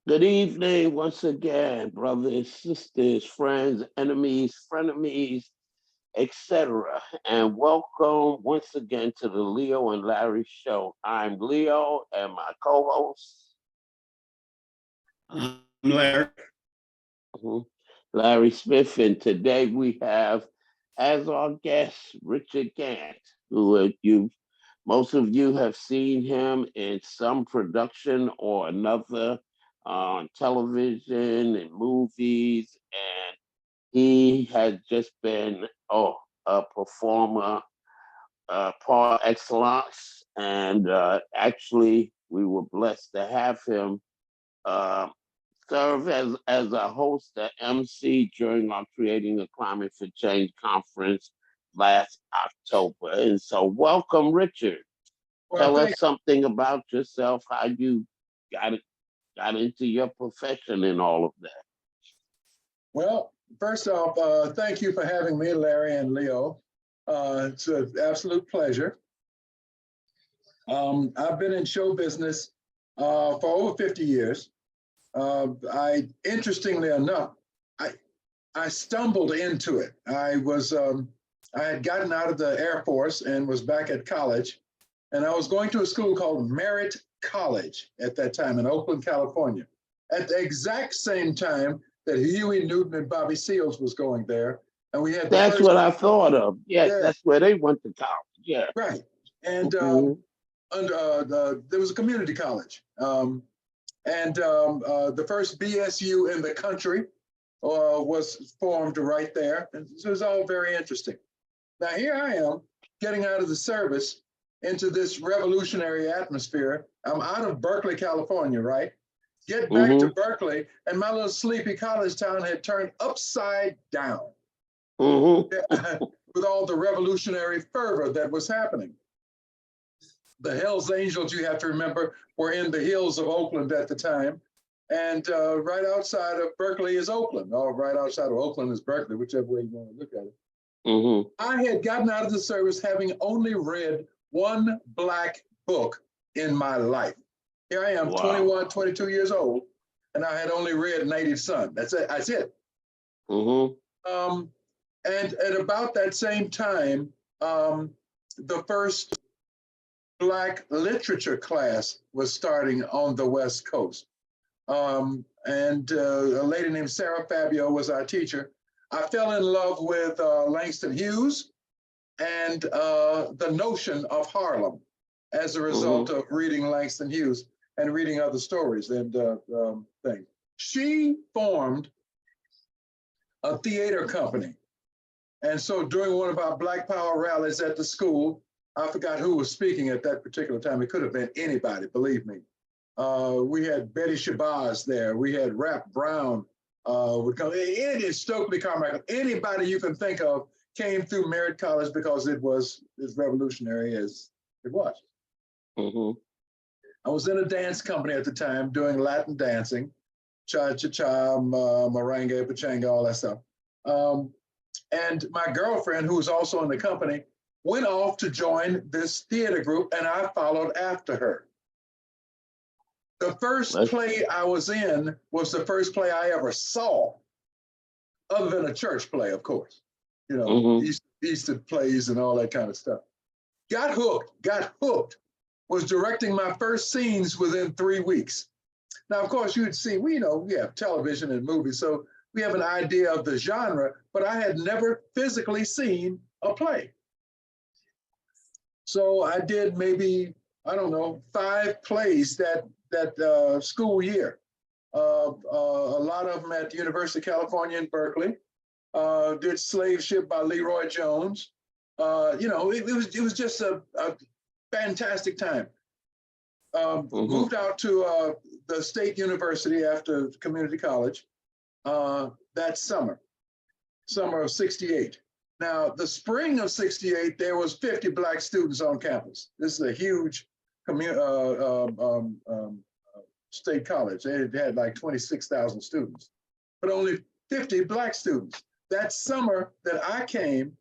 Good evening once again, brothers, sisters, friends, enemies, frenemies, etc. And welcome once again to the Leo and Larry Show. I'm Leo and my co-host, I'm Larry. mhm, Larry Smith. And today we have as our guest Richard Gant, who most of you have seen him in some production or another on television and movies, and he has just been a performer par excellence. And actually, we were blessed to have him uh, serve as a host, the MC during our Creating a Climate for Change conference last October. And so, welcome, Richard. Well, Tell us thank something about yourself, how you got it, got into your profession and all of that. well. First off, thank you for having me, Larry and Leo. It's an absolute pleasure. I've been in show business for over 50 years. Interestingly enough, I I stumbled into it. I had gotten out of the Air Force and was back at college, and I was going to a school called Merritt College at that time in Oakland, California. At the exact same time that Huey Newton and Bobby Seals was going there, and we had the That's first. what I thought of. Yes, Yeah, that's where they went to college. Yeah. right. And Mhm. there was a community college, and the first BSU in the country was formed right there, and so it was all very interesting. Now here I am getting out of the service into this revolutionary atmosphere. I'm out of Berkeley, California, right? Get back to Mhm. Berkeley, and my little sleepy college town had turned upside down Mhm. with all the revolutionary fervor that was happening. The Hells Angels, you have to remember, were in the hills of Oakland at the time. And right outside of Berkeley is Oakland, or right outside of Oakland is Berkeley, whichever way you want to look at it. Mhm. I had gotten out of the service having only read one Black book in my life. Here I am, Wow. 21, 22 years old, and I had only read Native Son. That's it. That's it. Mhm. Um, and at about that same time, the first Black literature class was starting on the West Coast. And a lady named Sarah Fabio was our teacher. I fell in love with Langston Hughes and the notion of Harlem as a result Mhm. of reading Langston Hughes and reading other stories and things. She formed a theater company. And so during one of our Black Power rallies at the school, I forgot who was speaking at that particular time. It could have been anybody, believe me. We had Betty Shabazz there. We had Rap Brown would come. Any Stokely Carmichael, anybody you can think of came through Merritt College because it was as revolutionary as it was. Mhm. I was in a dance company at the time doing Latin dancing, cha-cha-cha, merengue, pachanga, all that stuff. And my girlfriend, who was also in the company, went off to join this theater group, and I followed after her. The first play I was in was the first play I ever saw, other than a church play, of course. You know, Mhm. Easter plays and all that kind of stuff. Got hooked, was directing my first scenes within 3 weeks. Now, of course, you'd see, we have television and movies, so we have an idea of the genre, but I had never physically seen a play. So I did maybe, I don't know, 5 plays that school year. A lot of them at the University of California in Berkeley. Did Slave Ship by Leroy Jones. It was just a fantastic time. Moved out to the State University after community college that summer of '68. Now, the spring of '68, there was 50 Black students on campus. This is a huge state college. They had like 26,000 students, but only 50 Black students. That summer that I came,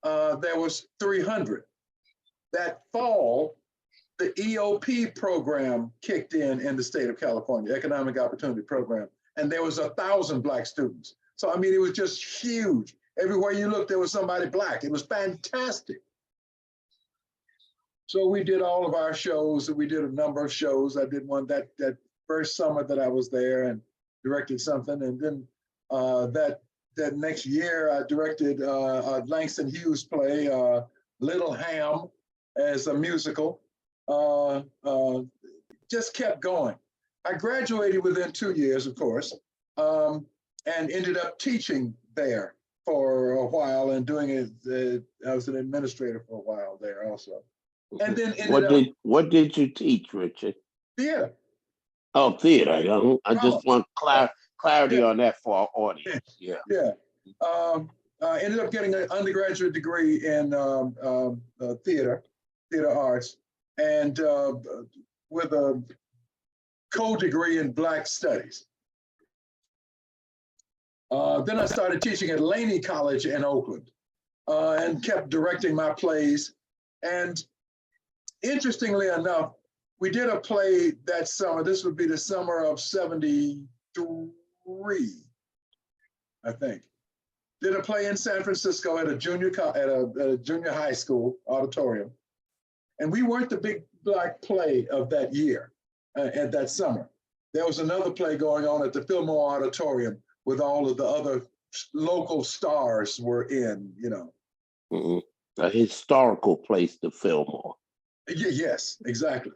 there was 300. That fall, the EOP program kicked in the state of California, Economic Opportunity Program, and there was 1,000 Black students. So, I mean, it was just huge. Everywhere you looked, there was somebody Black. It was fantastic. So we did all of our shows. We did a number of shows. I did one that first summer that I was there and directed something. And then that next year, I directed a Langston Hughes play, Little Ham, as a musical. Just kept going. I graduated within 2 years, of course, and ended up teaching there for a while and doing it. I was an administrator for a while there also. And then what did you teach, Richard? Theater. Oh, theater. I just want clarity on that for our audience. Yeah. Yeah. I ended up getting an undergraduate degree in theater arts, and with a co-degree in Black Studies. Then I started teaching at Laney College in Oakland, and kept directing my plays. And interestingly enough, we did a play that summer. This would be the summer of '73, I think. Did a play in San Francisco at a junior high school auditorium. And we weren't the big Black play of that year, at that summer. There was another play going on at the Fillmore Auditorium with all of the other local stars were in, you know. Mm-hmm. A historical place, the Fillmore. Yes, exactly.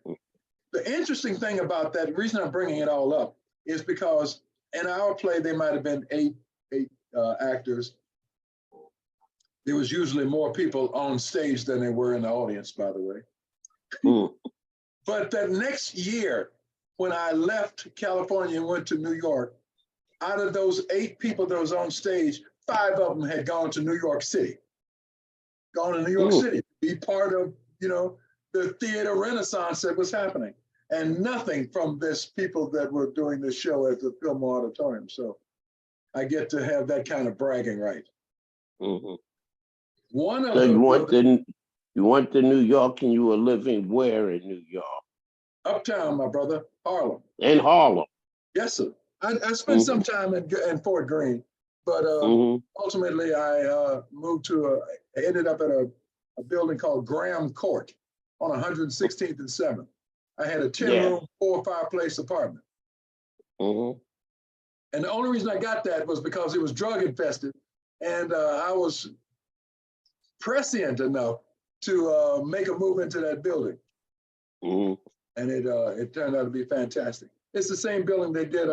The interesting thing about that, the reason I'm bringing it all up, is because in our play, there might have been eight actors. There was usually more people on stage than there were in the audience, by the way. But that next year, when I left California and went to New York, out of those 8 people that was on stage, 5 of them had gone to New York City. Gone to New York City to be part of, you know, the theater renaissance that was happening. And nothing from this people that were doing the show at the Fillmore Auditorium. So I get to have that kind of bragging right. Mm-hmm. One of so them. you went to New York, and you were living where in New York? Uptown, my brother, Harlem. In Harlem. Yes, sir. I spent some time in Fort Greene, but ultimately I ended up at a building called Graham Court on 116th and 7th. I had a 10-room, 4 fireplace apartment. And the only reason I got that was because it was drug infested, and I was prescient enough to make a move into that building. And it turned out to be fantastic. It's the same building they did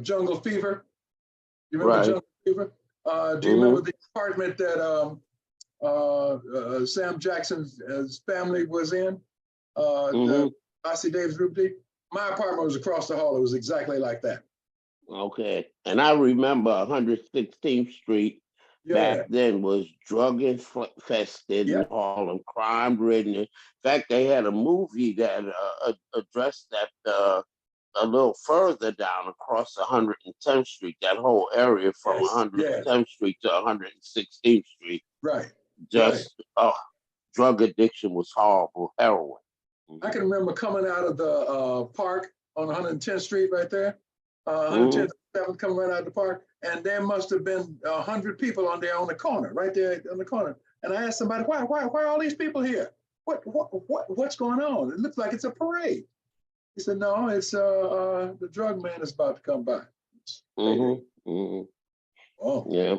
Jungle Fever. You remember Jungle Fever? Do you remember the apartment that Sam Jackson's family was in? Ossie Davis Group D? My apartment was across the hall. It was exactly like that. Okay. And I remember 116th Street back then was drug infested in Harlem, crime ridden. In fact, they had a movie that addressed that a little further down across 110th Street, that whole area from 110th Street to 116th Street. Right. Just drug addiction was horrible, heroin. I can remember coming out of the park on 110th Street right there, 110th and 7th, coming right out of the park, and there must have been 100 people on there on the corner, right there on the corner. And I asked somebody, why are all these people here? What's going on? It looks like it's a parade. He said, no, it's the drug man is about to come by. Oh, yeah.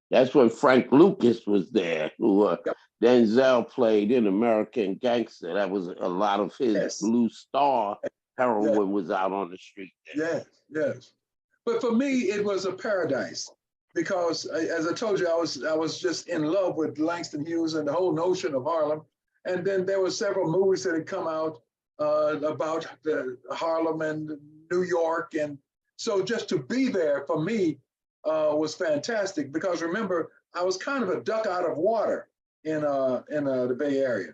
That's when Frank Lucas was there, who Denzel played in American Gangster. That was a lot of his Blue Star heroin was out on the street there. Yes. But for me, it was a paradise because, as I told you, I was just in love with Langston Hughes and the whole notion of Harlem. And then there were several movies that had come out about Harlem and New York. And so just to be there for me was fantastic because remember, I was kind of a duck out of water in the Bay Area.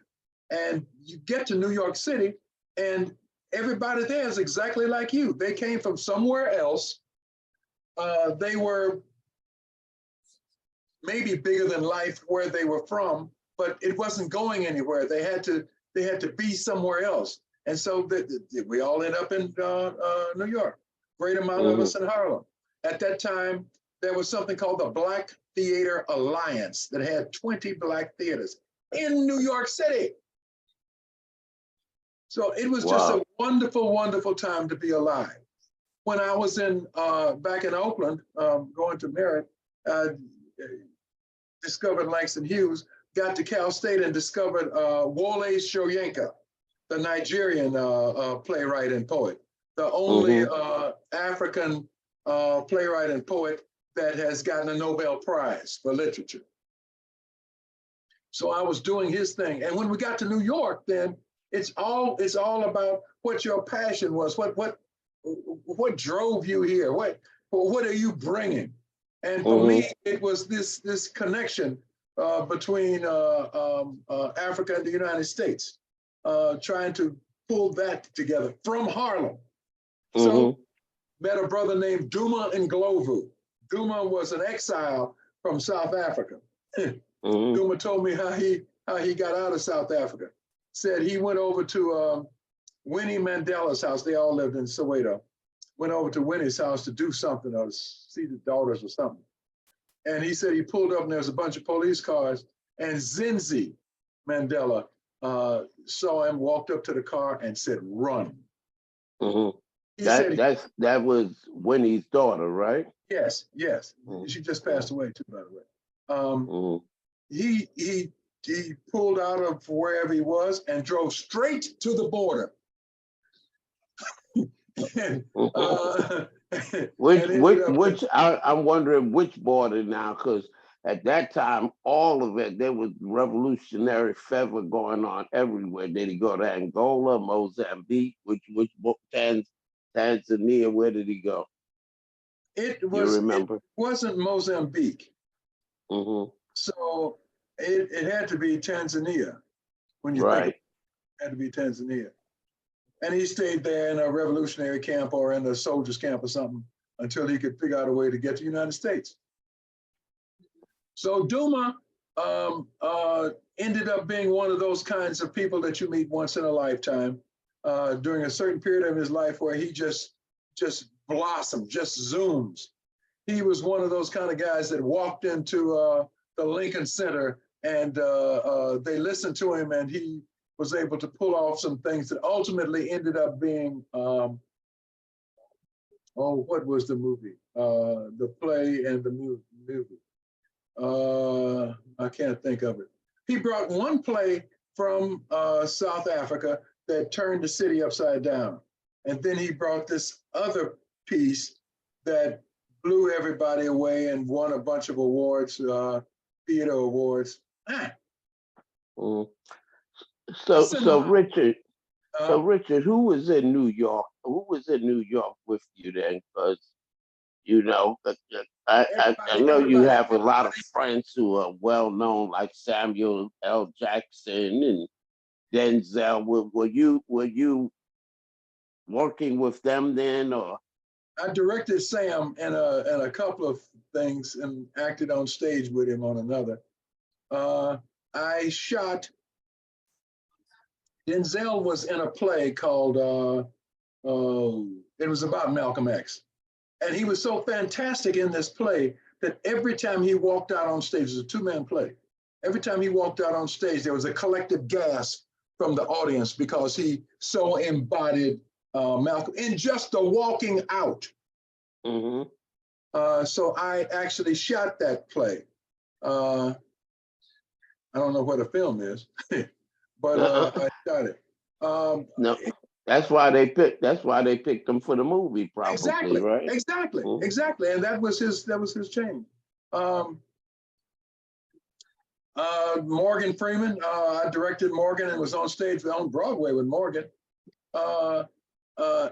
And you get to New York City and everybody there is exactly like you. They came from somewhere else. They were maybe bigger than life where they were from, but it wasn't going anywhere. They had to be somewhere else. And so we all end up in New York, great amount of us in Harlem. At that time, there was something called the Black Theater Alliance that had 20 Black theaters in New York City. So it was just a wonderful, wonderful time to be alive. When I was back in Oakland, going to Merritt, discovered Langston Hughes, got to Cal State and discovered Wole Soyinka, the Nigerian playwright and poet, the only African playwright and poet that has gotten a Nobel Prize for literature. So I was doing his thing. And when we got to New York, then it's all about what your passion was, what drove you here, what are you bringing? And for me, it was this connection between Africa and the United States, trying to pull that together from Harlem. So met a brother named Duma Nglovu. Duma was an exile from South Africa. Duma told me how he got out of South Africa. Said he went over to Winnie Mandela's house. They all lived in Soweto. Went over to Winnie's house to do something or see the daughters or something. And he said he pulled up and there was a bunch of police cars and Zinzi Mandela saw him, walked up to the car and said, "Run." That was Winnie's daughter, right? Yes. She just passed away too, by the way. He pulled out of wherever he was and drove straight to the border. I'm wondering which border now, because at that time, all of it, there was revolutionary fever going on everywhere. Did he go to Angola, Mozambique, Tanzania? Where did he go? It remember? It wasn't Mozambique. So it had to be Tanzania. When you think it had to be Tanzania. And he stayed there in a revolutionary camp or in a soldiers camp or something until he could figure out a way to get to the United States. So Duma ended up being one of those kinds of people that you meet once in a lifetime during a certain period of his life where he just blossomed, just zooms. He was one of those kind of guys that walked into the Lincoln Center and they listened to him and he was able to pull off some things that ultimately ended up being, what was the movie? The play and the movie. I can't think of it. He brought one play from South Africa that turned the city upside down. And then he brought this other piece that blew everybody away and won a bunch of awards, theater awards. So Richard, who was in New York? Who was in New York with you then? Because I know you have a lot of friends who are well known, like Samuel L. Jackson and Denzel. Were you working with them then, or? I directed Sam in a couple of things and acted on stage with him on another. I shot. Denzel was in a play called, it was about Malcolm X. And he was so fantastic in this play that every time he walked out on stage, it was a two-man play. Every time he walked out on stage, there was a collective gasp from the audience because he so embodied Malcolm in just the walking out. So I actually shot that play. I don't know what a film is. But I shot it. No, that's why they picked him for the movie, probably. Exactly, right? Exactly. And that was his change. Morgan Freeman, I directed Morgan and was on stage on Broadway with Morgan.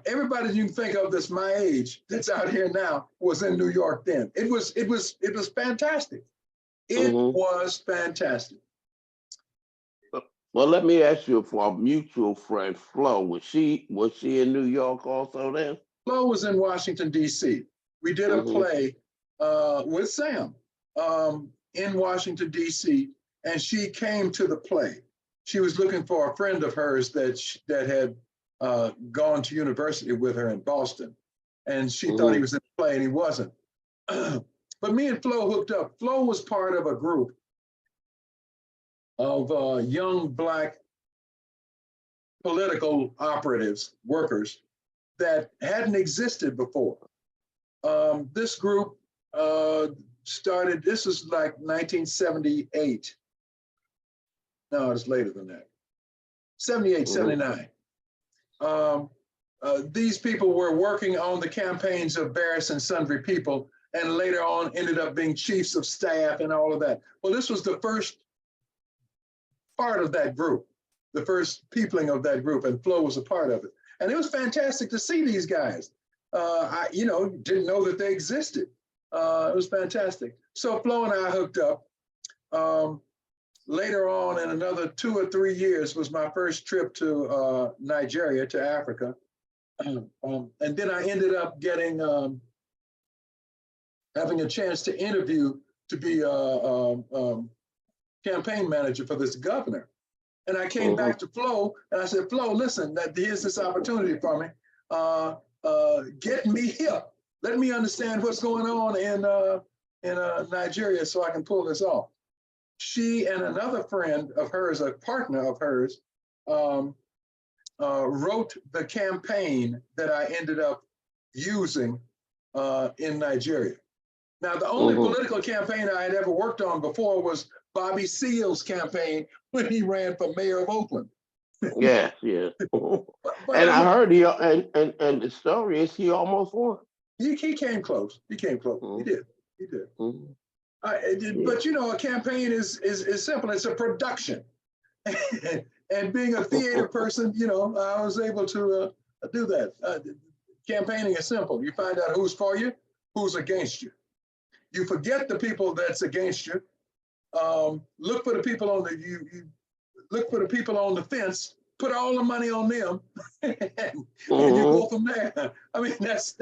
Everybody you can think of that's my age that's out here now was in New York then. It was fantastic. It was fantastic. Well, let me ask you for a mutual friend, Flo. Was she in New York also then? Flo was in Washington, D.C. We did a play with Sam in Washington, D.C. and she came to the play. She was looking for a friend of hers that had gone to university with her in Boston, and she thought he was in the play, and he wasn't. But me and Flo hooked up. Flo was part of a group of young Black political operatives, workers, that hadn't existed before. This group started, this is like 1978. No, it's later than that. 78, 79. These people were working on the campaigns of various and sundry people, and later on ended up being chiefs of staff and all of that. Well, this was the first part of that group, the first peopling of that group, and Flo was a part of it. And it was fantastic to see these guys. I, didn't know that they existed. It was fantastic. So Flo and I hooked up. Later on, in another 2 or 3 years, was my first trip to Nigeria, to Africa. And then I ended up getting, having a chance to interview to be a campaign manager for this governor. And I came back to Flo and I said, Flo, listen, here's this opportunity for me. Get me hip. Let me understand what's going on in Nigeria so I can pull this off. She and another friend of hers, a partner of hers, wrote the campaign that I ended up using in Nigeria. Now, the only political campaign I had ever worked on before was Bobby Seale's campaign when he ran for mayor of Oakland. Yes, yes. But And I heard and the story is he almost won. he came close. He came close. He did. He did. But a campaign is simple. It's a production. And being a theater person, I was able to do that. Campaigning is simple. You find out who's for you, who's against you. You forget the people that's against you. Look for the people on you look for the people on the fence. Put all the money on them, and you go from there. I mean, that's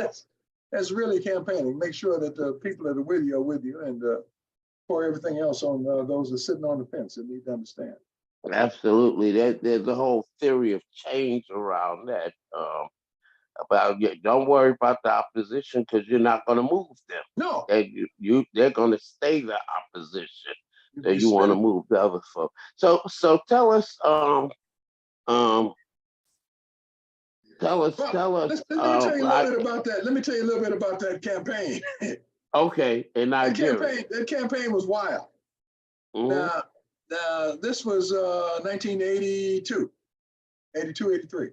really campaigning. Make sure that the people that are with you, and pour everything else on those that are sitting on the fence and need to understand. Absolutely. There's a whole theory of change around that. About don't worry about the opposition because you're not going to move them. No, they're going to stay the opposition. So you want to move the other folks. So tell us. Tell us. Let me tell you a little bit about that. Let me tell you a little bit about that campaign. Okay, in Nigeria. That campaign was wild. Now, this was 1982, 82, 83,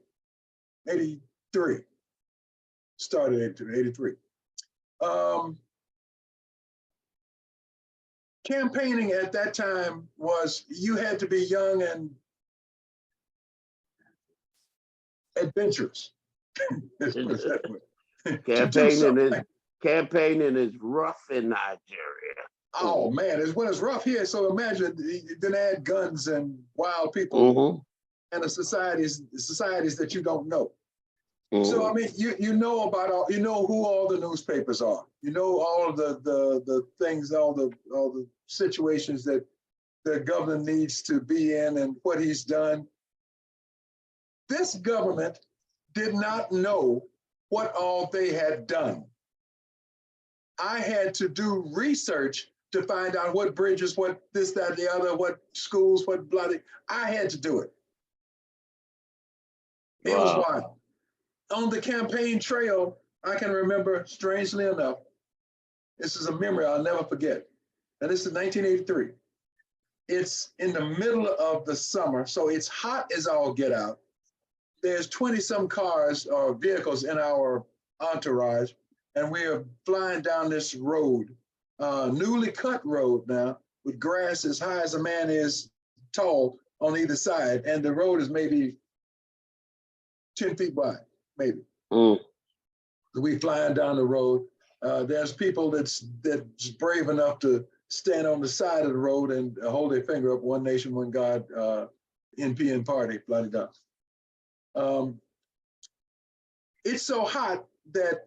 83. Started 82, 83. Campaigning at that time was you had to be young and adventurous. Campaigning is rough in Nigeria. Oh man, it's rough here. So imagine then add guns and wild people and the societies that you don't know. So I mean, you know about all, who all the newspapers are. You know all of the things, all the situations that the governor needs to be in and what he's done. This government did not know what all they had done. I had to do research to find out what bridges, what this, that, the other, what schools, what bloody. I had to do it. It was wild. On the campaign trail, I can remember, strangely enough, this is a memory I'll never forget. And this is 1983. It's in the middle of the summer, so it's hot as all get out. There's 20-some cars or vehicles in our entourage, and we are flying down this road, newly cut road now, with grass as high as a man is tall on either side, and the road is maybe 10 feet wide, maybe. So we flying down the road. There's people that's brave enough to stand on the side of the road and hold their finger up, one nation, one God, NPN party, bloody da. It's so hot that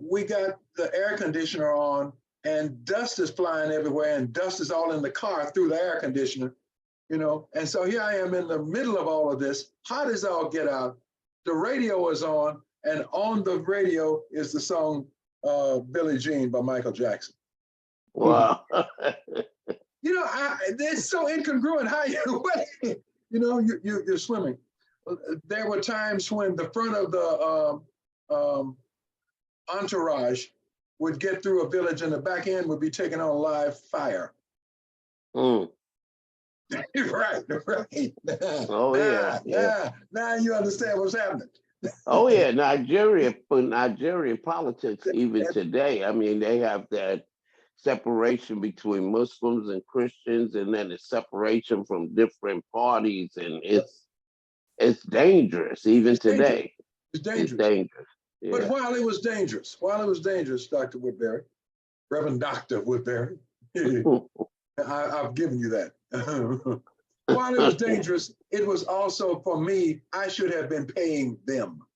we got the air conditioner on and dust is flying everywhere, and dust is all in the car through the air conditioner, you know. And so here I am in the middle of all of this, hot as all get out. The radio is on, and on the radio is the song Billie Jean by Michael Jackson. Wow. You know, it's so incongruent how you, you know, you're swimming. There were times when the front of the entourage would get through a village and the back end would be taking on live fire. Mm. Right. Oh yeah, yeah. Now you understand what's happening. Oh yeah, Nigeria, but Nigerian politics even today. I mean, they have that separation between Muslims and Christians, and then the separation from different parties, and it's dangerous even It's dangerous. today. It's It's dangerous. dangerous. But Yeah. while it was dangerous, Dr. Woodbury, Reverend Dr. Woodbury, I've given you that. While it was dangerous, it was also for me, I should have been paying them.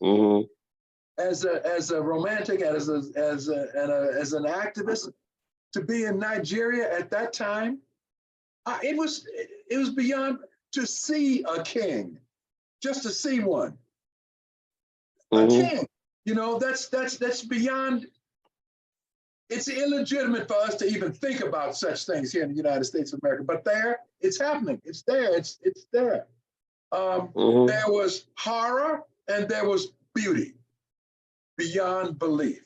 Mm-hmm. As a romantic, as an activist, to be in Nigeria at that time, it was beyond, to see a king, just to see one, a king. You know, that's beyond. It's illegitimate for us to even think about such things here in the United States of America. But there, it's happening. It's there. It's there. There was horror and there was beauty beyond belief.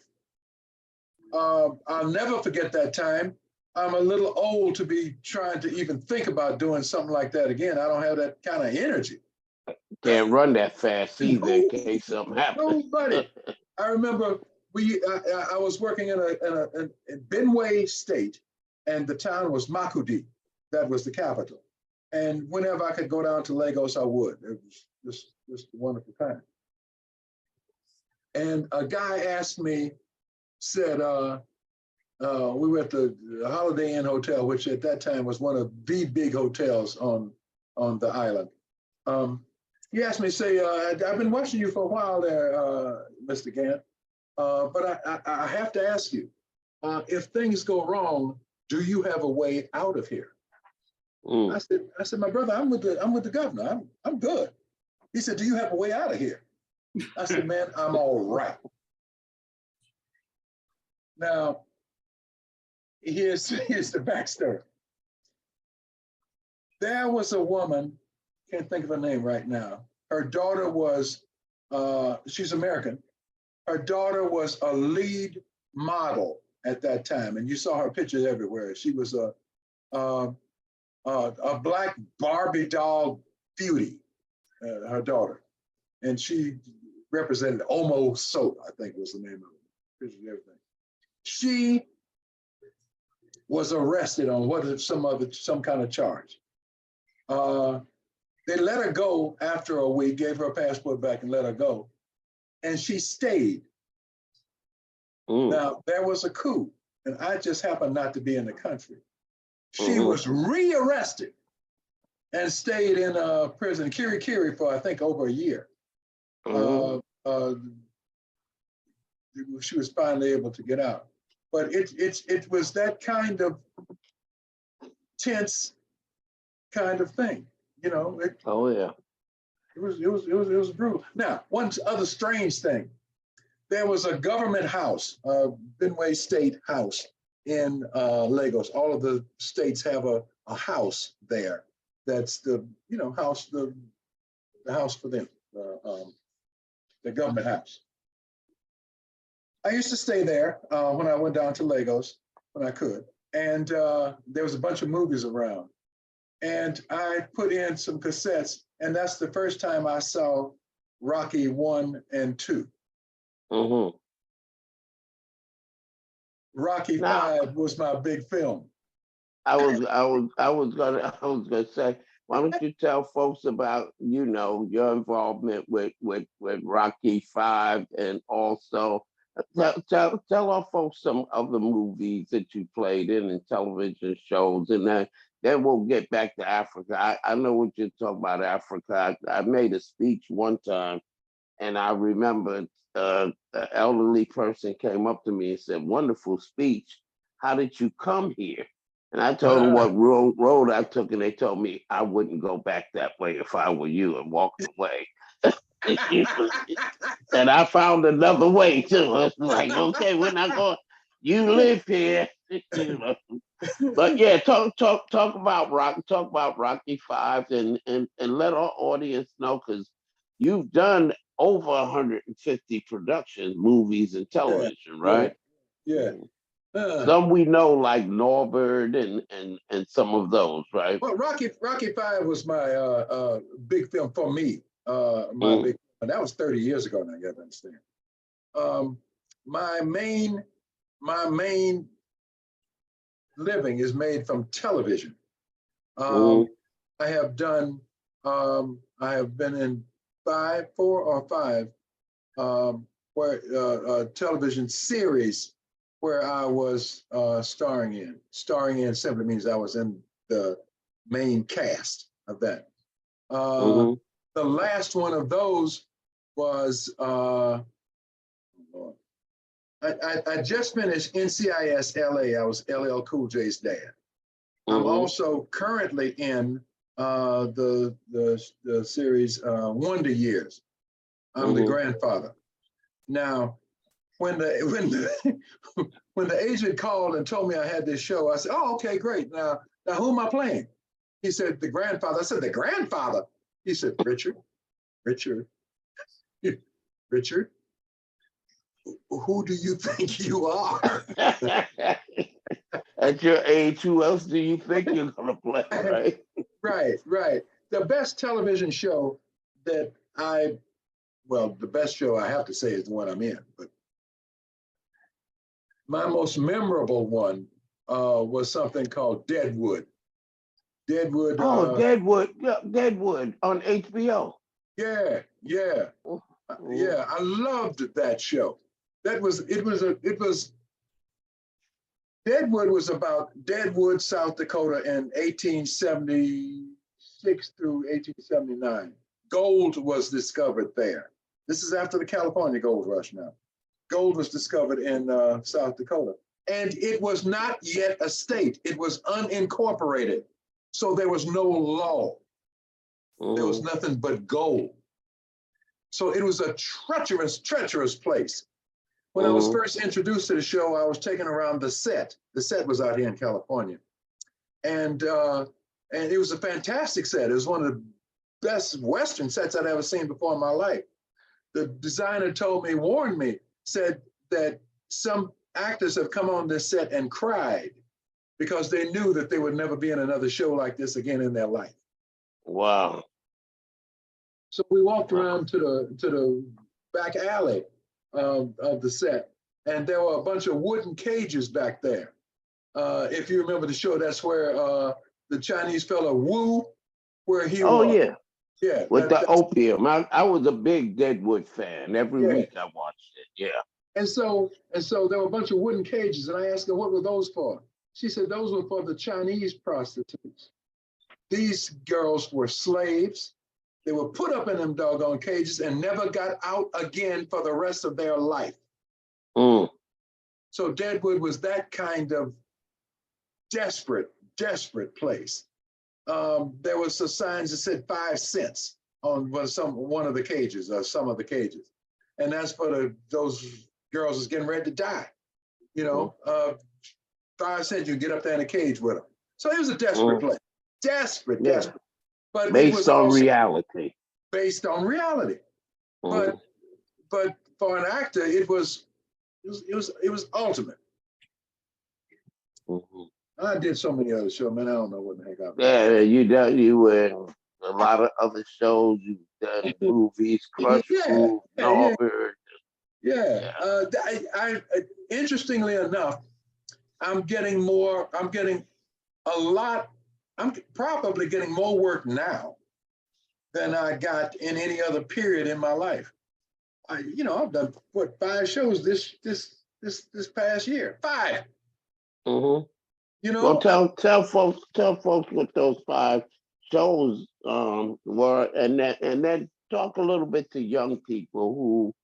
I'll never forget that time. I'm a little old to be trying to even think about doing something like that again. I don't have that kind of energy. Can't run that fast either in case something happens. Nobody. I remember I was working in Benue State, and the town was Makudi. That was the capital. And whenever I could go down to Lagos, I would. It was just a wonderful time. And a guy asked me, said, we were at the Holiday Inn Hotel, which at that time was one of the big hotels on the island. He asked me, say, I've been watching you for a while there, Mr. Gant, but I have to ask you, if things go wrong, do you have a way out of here? I said, my brother, I'm with the governor. I'm good. He said, do you have a way out of here? I said, man, I'm all right. Now, here's the backstory. There was a woman, can't think of her name right now. Her daughter was, she's American. Her daughter was a lead model at that time, and you saw her pictures everywhere. She was a black Barbie doll beauty, her daughter, and she represented Omo Soap, I think was the name of it. Pictures and everything. She was arrested on some kind of charge. They let her go after a week, gave her a passport back and let her go. And she stayed. Now, there was a coup, and I just happened not to be in the country. She was rearrested and stayed in a prison, Kirikiri, for I think over a year. She was finally able to get out. But it was that kind of tense kind of thing, you know. It was brutal. Now, one other strange thing, there was a government house, Benue State House in Lagos. All of the states have a house there. That's the house, the house for them, the government house. I used to stay there when I went down to Lagos when I could, and there was a bunch of movies around. And I put in some cassettes, and that's the first time I saw Rocky 1 and 2. Rocky 5 was my big film. I was gonna say, why don't you tell folks about your involvement with Rocky 5, and also tell our folks some of the movies that you played in and television shows, and then we'll get back to Africa. I know what you're talking about, Africa. I made a speech one time And I remember an elderly person came up to me and said, "Wonderful speech. How did you come here?" And I told them what road I took, and they told me I wouldn't go back that way if I were you, and walked away. And I found another way too. It's like, okay, we're not going. You live here, you know. But yeah, talk about Rocky Five, and let our audience know, because you've done over 150 productions, movies, and Yeah, television, yeah, right? yeah. Mhm. Uh, Some we know, like Norbert, and some of those, right? well, Rocky Five was my big film for me. My Mm, big, and that was 30 years ago. Now you got to understand. Um, my main my main living is made from television. Um, mm, I have done. I have been in four or five, where television series where I was starring in. Starring in simply means I was in the main cast of that. Uh, mm, the last one of those was I just finished NCIS LA. I was LL Cool J's dad. I'm mm, also currently in the series Wonder Years. I'm the mm, grandfather. Now, when the when the agent called and told me I had this show, I said, "Oh, okay, great. Now who am I playing?" He said, "The grandfather." I said, "The grandfather." He said, "Richard, Richard, Richard, who do you think you are?" mm. At your age, who else do you think you're gonna play, right? Right, right. The best television show that I, well, the best show I have to say is the one I'm in, but my most memorable one was something called Deadwood. Deadwood, Oh, Deadwood, yeah, Deadwood on HBO. yeah, yeah, Mm, yeah. I loved that show. It was Deadwood was about Deadwood, South Dakota in 1876 through 1879. Gold was discovered there. This is after the California gold rush now. Gold was discovered in South Dakota. And it was not yet a state, it was unincorporated. So there was no law, there was mm, nothing but gold. So it was a treacherous, treacherous place. When I was mm, first introduced to the show, I was taken around the set. The set was out here in California, and it was a fantastic set. It was one of the best Western sets I'd ever seen before in my life. The designer told me, warned me, said that some actors have come on this set and cried because they knew that they would never be in another show like this again in their life. wow, So we walked wow. around to the back alley of the set, and there were a bunch of wooden cages back there. If you remember the show, that's where the Chinese fellow Wu, where he Oh was. yeah, Yeah, with the opium. I was a big Deadwood fan. Every yeah. week I watched it. Yeah. And so there were a bunch of wooden cages, and I asked her, what were those for? She said those were for the Chinese prostitutes. These girls were slaves. They were put up in them doggone cages and never got out again for the rest of their life. Mm, So Deadwood was that kind of desperate, desperate place. There was some signs that said 5 cents on one of the cages or some of the cages, and that's for those girls that's getting ready to die. You mm, know, 5 cents you get up there in a cage with them. So it was a desperate mm. place, desperate, Yeah. desperate. But it was Based on also reality. based on reality. But Mm, but for an actor, it was ultimate. mm. I did so many other shows, man. I don't know what the heck I've done. Yeah, you were in a lot of other shows. You've done movies, Crush Yeah, Groove, yeah, yeah, Norbert. yeah. Yeah. Interestingly enough, I'm getting more. I'm getting a lot. I'm probably getting more work now than I got in any other period in my life. I've done what 5 shows this past year. Five. Hmm. You Well, know, tell folks what those five shows were, and that talk a little bit to young people who,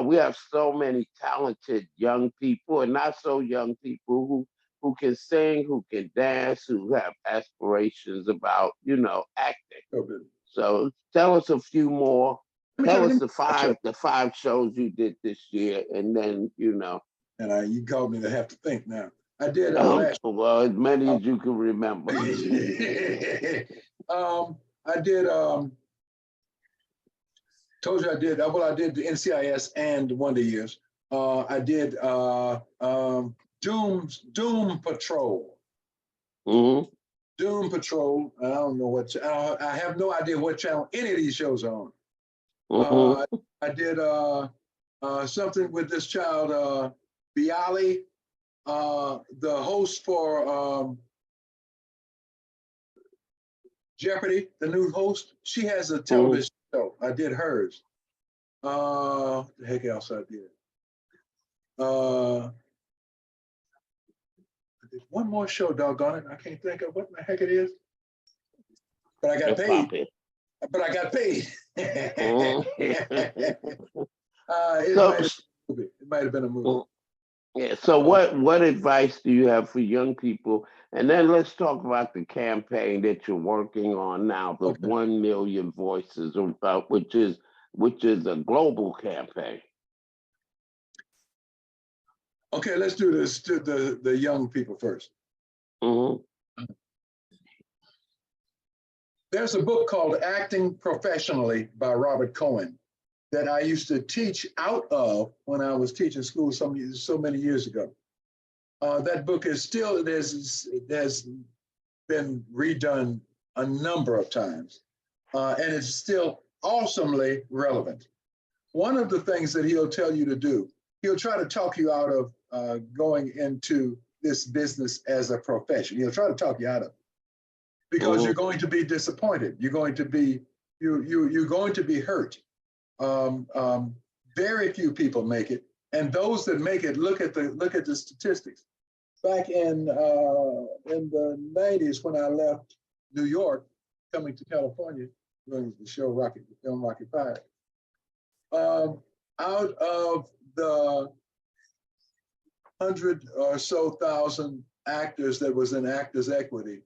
we have so many talented young people and not so young people who can sing, who can dance, who have aspirations about, acting. Okay. So tell us a few more. Tell Let us me tell you. the five shows you did this year, and then And you called me to have to think now. I did last. well, as many as you can remember. I did. Told you I did. Well, I did the NCIS and Wonder Years. I did Doom Patrol. Hmm. Doom Patrol. I don't know what. I have no idea what channel any of these shows are on. Hmm. I did something with this child, Bialy, the host for Jeopardy, the new host. She has a television show. I did hers. The heck else I did? I did one more show, doggone it. I can't think of what the heck it is. But I got paid. But I got paid. So, it might have been a movie. yeah. So, what advice do you have for young people? And then let's talk about the campaign that you're working on now, the Okay. 1 million voices, which is a global campaign. Okay, let's do this to the young people first. Hmm. There's a book called Acting Professionally by Robert Cohen that I used to teach out of when I was teaching school so many years ago. That book is still, it has been redone a number of times, and it's still awesomely relevant. One of the things that he'll tell you to do, he'll try to talk you out of going into this business as a profession. He'll try to talk you out of it because you're going to be disappointed. You're going to be you're going to be hurt. Very few people make it, and those that make it, look at the statistics. Back in the 90s, when I left New York, coming to California, doing the show the film Rocky Five, out of the 100 or so thousand actors that was in Actors Equity,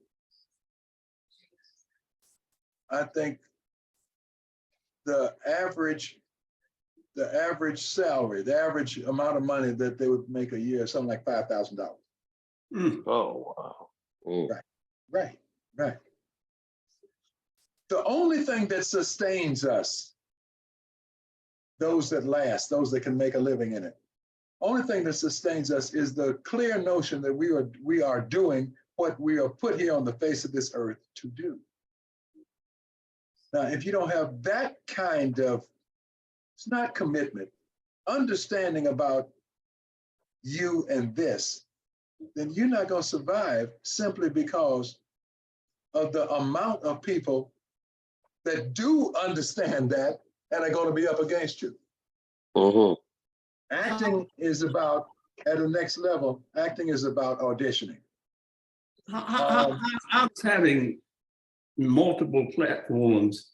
I think the average salary, the average amount of money that they would make a year, something like $5,000. Oh, wow. Right. The only thing that sustains us, those that last, those that can make a living in it, only thing that sustains us is the clear notion that we are doing what we are put here on the face of this earth to do. Now, if you don't have that kind of, it's not commitment, understanding about you and this, then you're not going to survive simply because of the amount of people that do understand that and are going to be up against you. Acting is about, at the next level, acting is about auditioning. I was having multiple platforms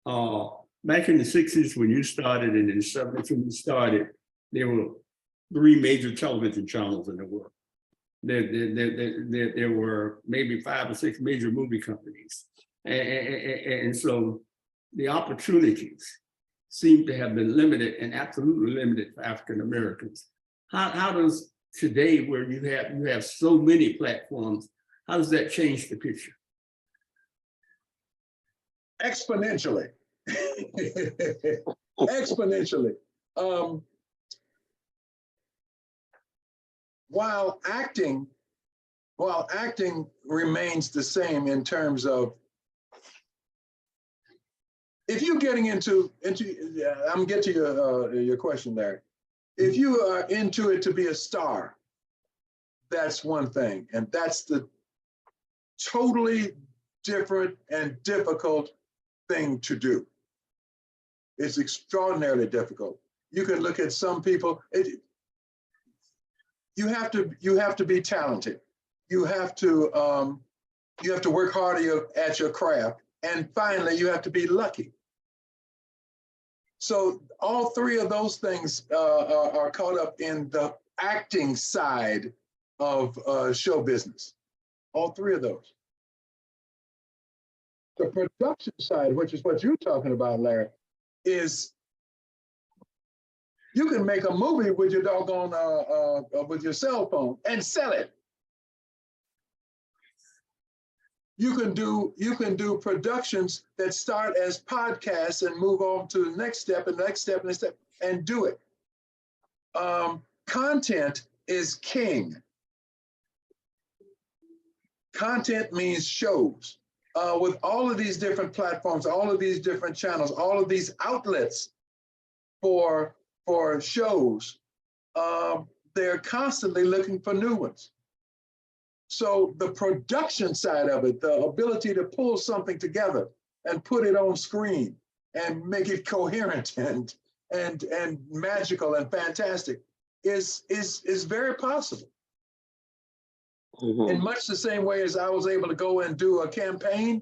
back in the 60s when you started, and in the 70s when you started. There were 3 major television channels in the world. There were maybe 5 or 6 major movie companies, and so the opportunities seem to have been limited, and absolutely limited for African Americans. How does today, where you have so many platforms, how does that change the picture? Exponentially. Exponentially. While acting remains the same in terms of, if you're getting into I'm getting to your question, Larry. If you are into it to be a star, that's one thing, and that's the totally different and difficult thing to do. It's extraordinarily difficult. You can look at some people. You have to be talented. You have to work hard at your craft, and finally, you have to be lucky. So all three of those things are caught up in the acting side of show business. All three of those. The production side, which is what you're talking about, Larry, is you can make a movie with your doggone with your cell phone and sell it. You can do productions that start as podcasts and move on to the next step and the next step and next step and do it. Content is king. Content means shows. With all of these different platforms, all of these different channels, all of these outlets for shows, they're constantly looking for new ones. So the production side of it, the ability to pull something together and put it on screen and make it coherent and magical and fantastic is very possible. In much the same way as I was able to go and do a campaign,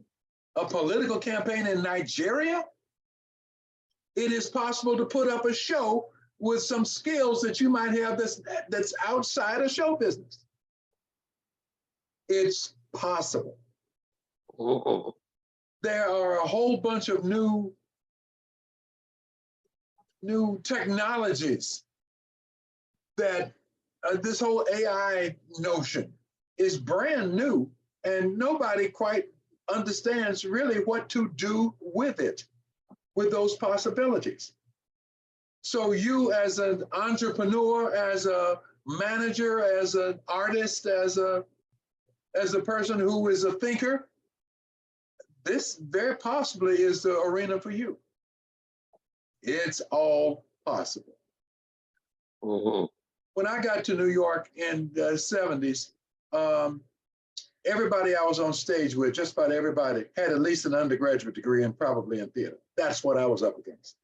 a political campaign in Nigeria, it is possible to put up a show with some skills that you might have that's outside of show business. It's possible. There are a whole bunch of new technologies that this whole AI notion is brand new, and nobody quite understands really what to do with it, with those possibilities. So you as an entrepreneur, as a manager, as an artist, as a person who is a thinker, this very possibly is the arena for you. It's all possible. When I got to New York in the 70s, everybody I was on stage with, just about everybody, had at least an undergraduate degree and probably in theater. That's what I was up against.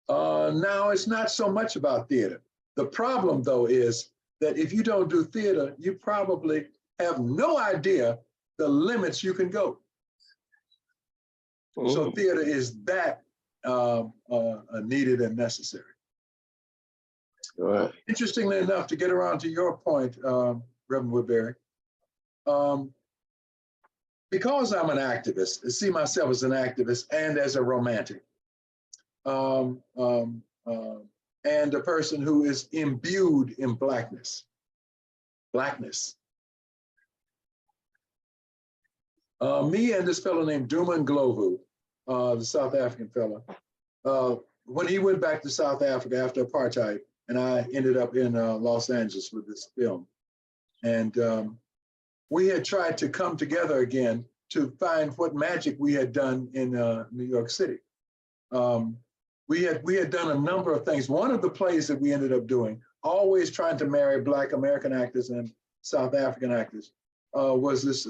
Now it's not so much about theater. The problem, though, is that if you don't do theater, you probably have no idea the limits you can go. So theater is that needed and necessary. Right. Interestingly enough, to get around to your point, Reverend Woodbury, because I'm an activist, I see myself as an activist and as a romantic, and a person who is imbued in blackness. Me and this fellow named Duma Ndlovu, the South African fellow, when he went back to South Africa after apartheid, and I ended up in Los Angeles with this film. And we had tried to come together again to find what magic we had done in New York City. We had done a number of things. One of the plays that we ended up doing, always trying to marry Black American actors and South African actors, was this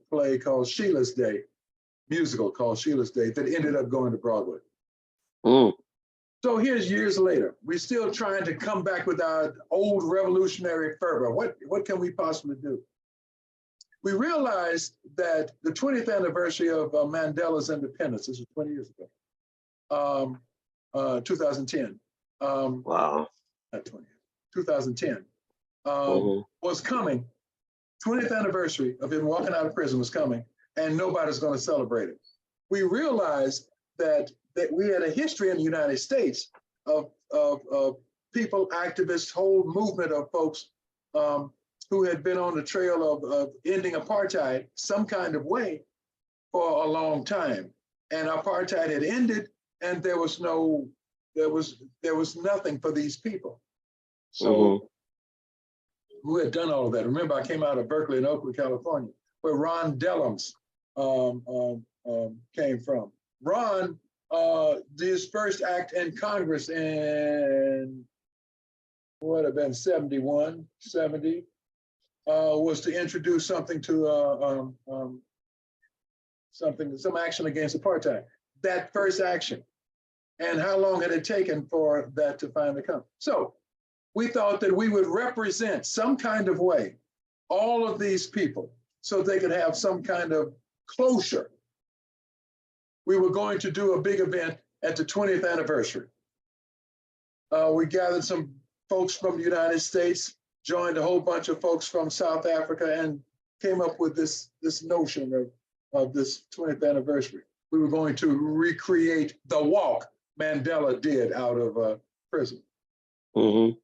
play called Sheila's Day, musical called Sheila's Day, that ended up going to Broadway. So here's years later, we're still trying to come back with our old revolutionary fervor. What can we possibly do? We realized that the 20th anniversary of Mandela's independence, this was 20 years ago, 2010. Wow. Not 20, 2010 was coming. 20th anniversary of him walking out of prison was coming, and nobody's going to celebrate it. We realized that we had a history in the United States of people, activists, whole movement of folks who had been on the trail of ending apartheid some kind of way for a long time. And apartheid had ended, and there was nothing for these people. So who had done all of that? Remember, I came out of Berkeley in Oakland, California, where Ron Dellums came from. Ron did his first act in Congress in, what have been 71, 70, was to introduce something to some action against apartheid. That first action. And how long had it taken for that to finally come? So we thought that we would represent some kind of way all of these people so they could have some kind of closure. we were going to do a big event at the 20th anniversary. We gathered some folks from the United States, joined a whole bunch of folks from South Africa, and came up with this notion of this 20th anniversary. We were going to recreate the walk Mandela did out of prison. Mm-hmm.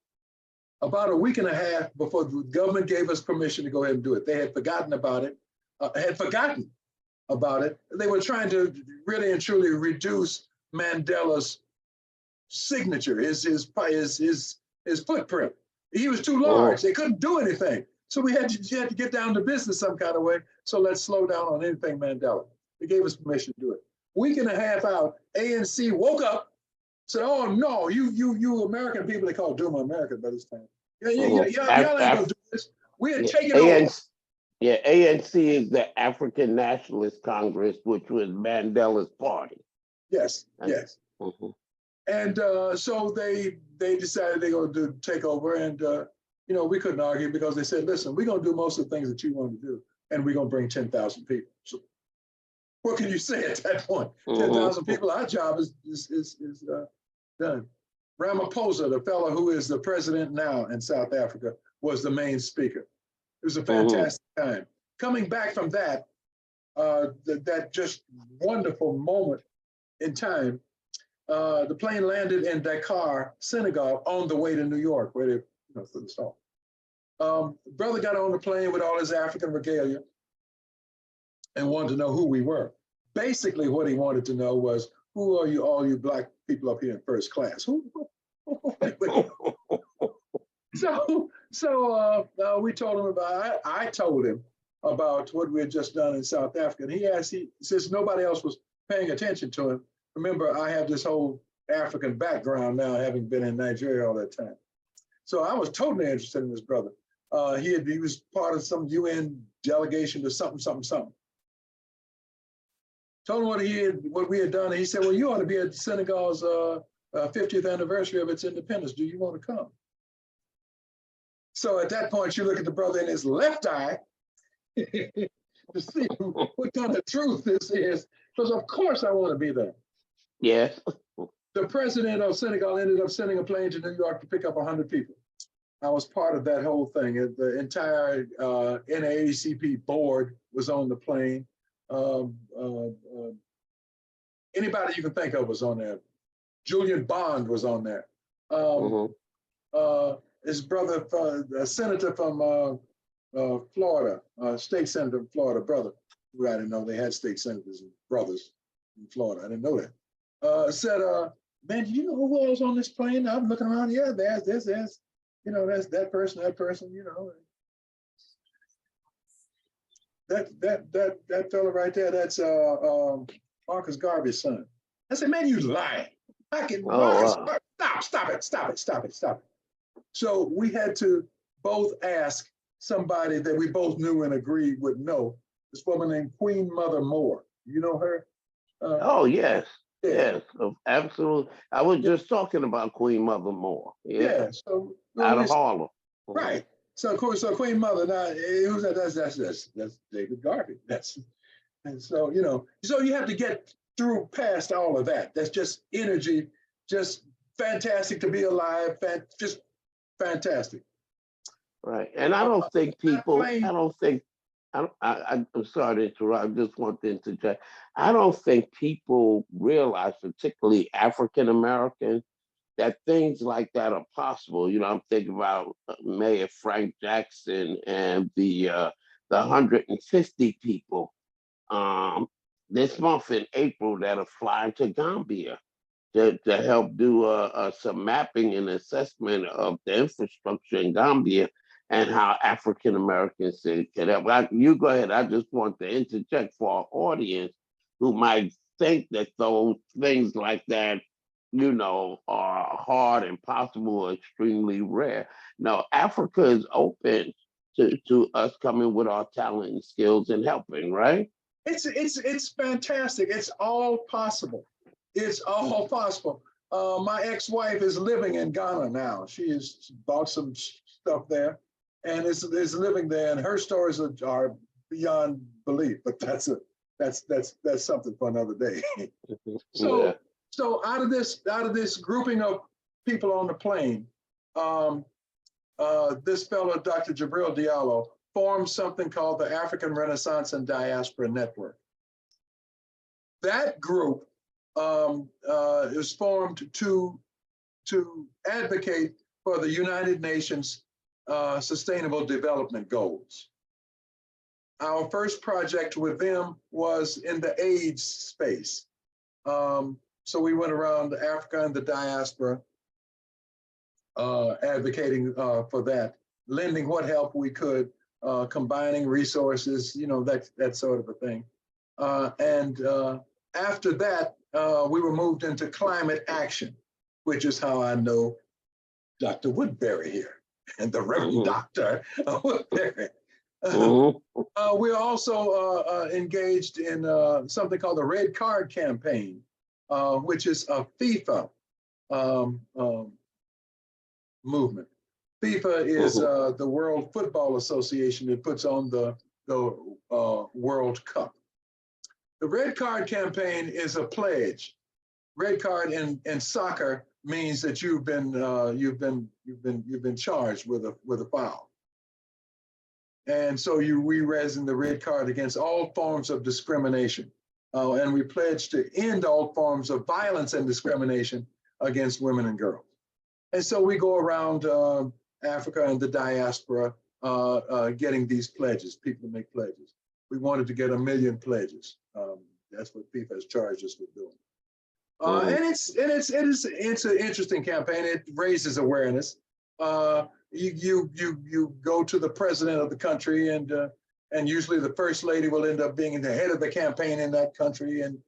About a week and a half before the government gave us permission to go ahead and do it, they had forgotten about it, They were trying to really and truly reduce Mandela's signature, his footprint. He was too large. They couldn't do anything. So you had to get down to business some kind of way. So let's slow down on anything Mandela. They gave us permission to do it. Week and a half out, ANC woke up, said, "Oh no, you American people," they call Duma American by this time. Y'all ain't gonna do this. We're taking over. Yeah, ANC is the African Nationalist Congress, which was Mandela's party. Yes. Mm-hmm. And so they decided they're going to take over, and we couldn't argue because they said, "Listen, we're going to do most of the things that you want to do, and we're going to bring 10,000 people." So what can you say at that point? 10,000 people, our job is done. Ramaphosa, the fellow who is the president now in South Africa, was the main speaker. It was a fantastic time. Coming back from that just wonderful moment in time, the plane landed in Dakar, Senegal, on the way to New York, where they, for the stall. Brother got on the plane with all his African regalia and wanted to know who we were. Basically, what he wanted to know was, who are you, all you black people up here in first class? So we told him about, I told him about what we had just done in South Africa. And since nobody else was paying attention to him, remember, I have this whole African background now, having been in Nigeria all that time. So I was totally interested in this brother. He was part of some UN delegation to something. Told him what we had done, and he said, "Well, you ought to be at Senegal's 50th anniversary of its independence. Do you want to come?" So at that point, you look at the brother in his left eye to see what kind of truth this is, because of course I want to be there. Yes. The president of Senegal ended up sending a plane to New York to pick up 100 people. I was part of that whole thing. The entire NAACP board was on the plane. Anybody you can think of was on there. Julian Bond was on there. His brother, a senator from Florida, state senator from Florida, brother, who I didn't know they had state senators and brothers in Florida. I didn't know that. Said, "Man, do you know who was on this plane?" I'm looking around. Yeah, there's that's that person. That fella right there. That's Marcus Garvey's son. I said, "Man, you lying! Stop it!" So we had to both ask somebody that we both knew and agreed would know. This woman named Queen Mother Moore. You know her? Oh, yes. Yes, absolutely. I was just talking about Queen Mother Moore. Yeah. So out of Harlem. Right. So of course, Queen Mother. Now, who's that? That's David Garvey. And so so you have to get through past all of that. That's just energy, just fantastic to be alive. Just fantastic. Right. And I don't think people. I'm sorry to interrupt. I just want to interject. I don't think people realize, particularly African Americans, that things like that are possible. I'm thinking about Mayor Frank Jackson and the 150 people this month in April that are flying to Gambia to help do some mapping and assessment of the infrastructure in Gambia and how African Americans can help. You go ahead. I just want to interject for our audience who might think that those things like that, are hard, impossible, or extremely rare. No, Africa is open to us coming with our talent and skills and helping, right? It's fantastic. It's all possible. It's all possible. My ex-wife is living in Ghana now. She has bought some stuff there and is living there, and her stories are beyond belief, but that's that's something for another day. Yeah. So out of this grouping of people on the plane, this fellow, Dr. Jabril Diallo, formed something called the African Renaissance and Diaspora Network. That group is formed to advocate for the United Nations Sustainable Development Goals. Our first project with them was in the AIDS space. So we went around Africa and the diaspora advocating for that, lending what help we could, combining resources, that sort of a thing. And after that, we were moved into climate action, which is how I know Dr. Woodbury here and the Reverend Dr. Woodbury. We're also engaged in something called the Red Card Campaign, which is a FIFA movement. FIFA is the World Football Association that puts on the World Cup. The Red Card Campaign is a pledge. Red card in soccer means that you've been charged with a foul. And so we raising the red card against all forms of discrimination. And we pledge to end all forms of violence and discrimination against women and girls. And so we go around Africa and the diaspora getting these pledges, people to make pledges. We wanted to get 1 million pledges. That's what FIFA has charged us with doing. And it's an interesting campaign. It raises awareness. You go to the president of the country, and usually the first lady will end up being the head of the campaign in that country, and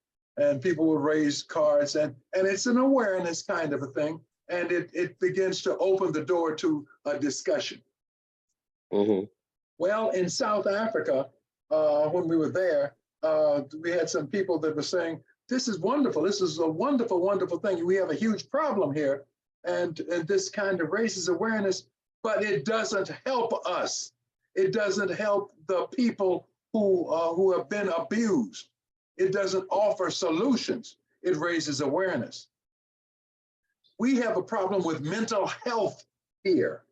people will raise cards, and it's an awareness kind of a thing, and it begins to open the door to a discussion. Well, in South Africa, when we were there, we had some people that were saying, this is wonderful. This is a wonderful, wonderful thing. We have a huge problem here. And this kind of raises awareness, but it doesn't help us. It doesn't help the people who have been abused. It doesn't offer solutions. It raises awareness. We have a problem with mental health here.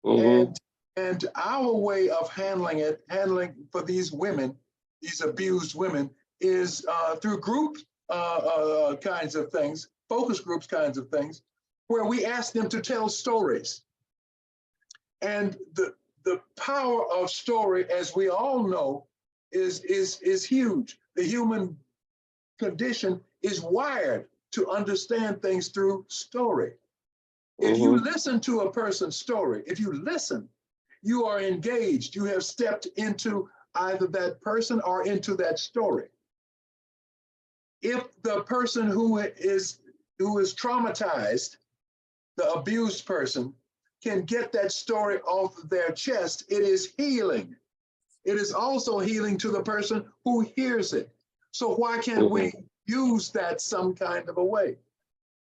And our way of handling for these women, these abused women, is through group kinds of things, focus groups kinds of things, where we ask them to tell stories. And the power of story, as we all know, is huge. The human condition is wired to understand things through story. If you listen to a person's story, if you listen, you are engaged. You have stepped into either that person or into that story. If the person who is traumatized, the abused person, can get that story off of their chest, it is healing. It is also healing to the person who hears it. So why can't we use that some kind of a way?